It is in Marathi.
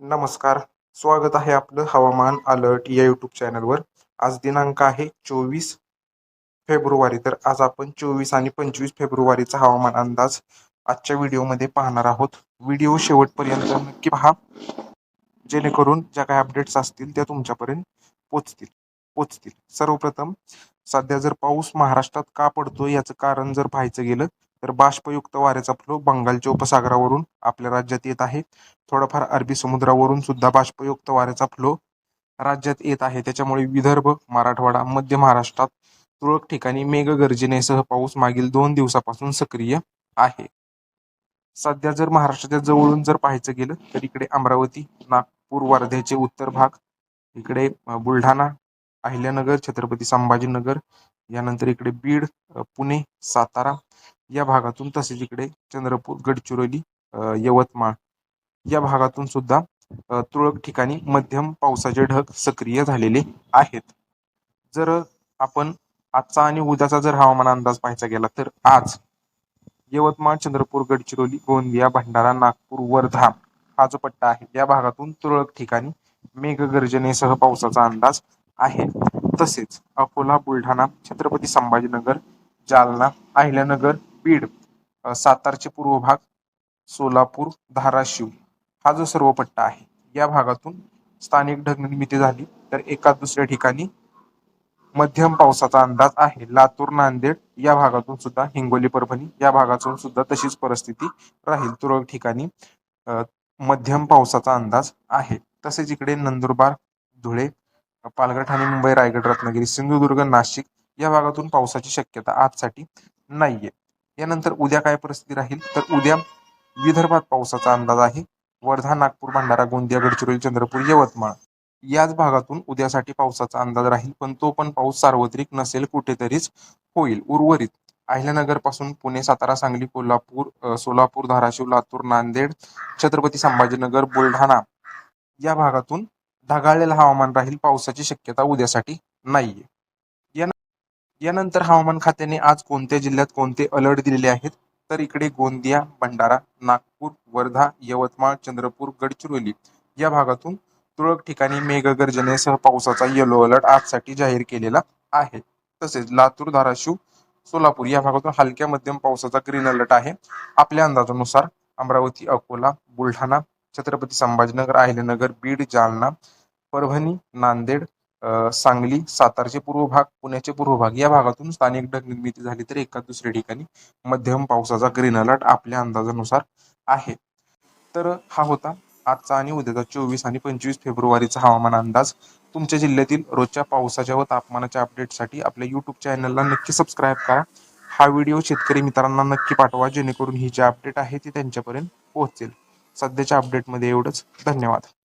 नमस्कार. स्वागत आहे आपलं हवामान अलर्ट या यूट्यूब चॅनलवर. आज दिनांक आहे 24 फेब्रुवारी. तर आज आपण 24 आणि 25 फेब्रुवारीचा हवामान अंदाज आजच्या व्हिडिओमध्ये पाहणार आहोत. व्हिडिओ शेवटपर्यंत नक्की पहा, जेणेकरून ज्या काही अपडेट्स असतील त्या तुमच्यापर्यंत पोचतील पोचतील सर्वप्रथम सध्या जर पाऊस महाराष्ट्रात का पडतो याचं कारण जर पाहायचं गेलं तर बाष्पयुक्त वाऱ्याचा फ्लो बंगालच्या उपसागरावरून आपल्या राज्यात येत आहे. थोडाफार अरबी समुद्रावरून सुद्धा बाष्पयुक्त वाऱ्याचा फ्लो राज्यात येत आहे. त्याच्यामुळे विदर्भ, मराठवाडा, मध्य महाराष्ट्रात तुरळक ठिकाणी मेघगर्जनेसह पाऊस मागील 2 दिवसापासून सक्रिय आहे. सध्या जर महाराष्ट्राच्या जवळून जर पाहायचं गेलं तर इकडे अमरावती, नागपूर, वर्ध्याचे उत्तर भाग, इकडे बुलढाणा, अहिल्यानगर, छत्रपती संभाजीनगर, यानंतर इकडे बीड, पुणे, सातारा या भागातून, तसेच इकडे चंद्रपूर, गडचिरोली, यवतमाळ या भागातून सुद्धा तुरळक ठिकाणी मध्यम पावसाचे ढग सक्रिय झालेले आहेत. जर आपण आजचा आणि उद्याचा जर हवामान अंदाज पाहायचा गेला तर आज यवतमाळ, चंद्रपूर, गडचिरोली, गोंदिया, भंडारा, नागपूर, वर्धा हा जो पट्टा आहे या भागातून तुरळक ठिकाणी मेघगर्जनेसह पावसाचा अंदाज आहे. तसेच अकोला, बुलढाणा, छत्रपती संभाजीनगर, जालना, अहिल्यानगर, बीड, सातारचे पूर्व भाग, सोलापूर, धाराशिव हा जो सर्व पट्टा आहे या भागातून स्थानिक ढगनिर्मिती झाली तर एका दुसऱ्या ठिकाणी मध्यम पावसाचा अंदाज आहे. लातूर, नांदेड या भागातून सुद्धा, हिंगोली, परभणी या भागातून सुद्धा तशीच परिस्थिती राहील. तुरळक ठिकाणी मध्यम पावसाचा अंदाज आहे. तसेच इकडे नंदुरबार, धुळे, पालघर, ठाणे, मुंबई, रायगड, रत्नागिरी, सिंधुदुर्ग, नाशिक या भागातून पावसाची शक्यता आजसाठी नाहीये. यानंतर उद्या काय परिस्थिती राहील तर उद्या विदर्भात पावसाचा अंदाज आहे. वर्धा, नागपूर, भंडारा, गोंदिया, गडचिरोली, चंद्रपूर, यवतमाळ याच भागातून उद्यासाठी पावसाचा अंदाज राहील, पण तो पण पाऊस सार्वत्रिक नसेल, कुठेतरीच होईल. उर्वरित अहिल्यानगर पासून पुणे, सातारा, सांगली, कोल्हापूर, सोलापूर, धाराशिव, लातूर, नांदेड, छत्रपती संभाजीनगर, बुलढाणा या भागातून ढगाळलेलं हवामान राहील. पावसाची शक्यता उद्यासाठी नाहीये. यानंतर हवामान खात्याने आज कोणत्या जिल्ह्यात कोणते अलर्ट दिलेले आहेत तर इकडे गोंदिया, भंडारा, नागपूर, वर्धा, यवतमाळ, चंद्रपूर, गडचिरोली या भागातून तुरळक ठिकाणी मेघगर्जनेसह पावसाचा येलो अलर्ट आजसाठी जाहीर केलेला आहे. तसेच लातूर, धाराशिव, सोलापूर या भागातून हलक्या मध्यम पावसाचा ग्रीन अलर्ट आहे. आपल्या अंदाजानुसार अमरावती, अकोला, बुलढाणा, छत्रपती संभाजीनगर, अहिल्यानगर, बीड, जालना, परभणी, नांदेड, सांगली, सातारचे पूर्व भाग, पुण्याचे पूर्व भाग या भागातून स्थानिक ढग निर्मिती झाली तर एका दुसऱ्या ठिकाणी मध्यम पावसाचा ग्रीन अलर्ट आपल्या अंदाजानुसार आहे. तर हा होता आजचा आणि उद्याचा 24 आणि 25 फेब्रुवारीचा हवामान अंदाज. तुमच्या जिल्ह्यातील रोजच्या पावसाच्या व तापमानाच्या अपडेटसाठी आपल्या यूट्यूब चॅनलला नक्की सबस्क्राईब करा. हा व्हिडिओ शेतकरी मित्रांना नक्की पाठवा, जेणेकरून ही जी अपडेट आहे ती त्यांच्यापर्यंत पोहोचेल. सध्याच्या अपडेटमध्ये एवढंच. धन्यवाद.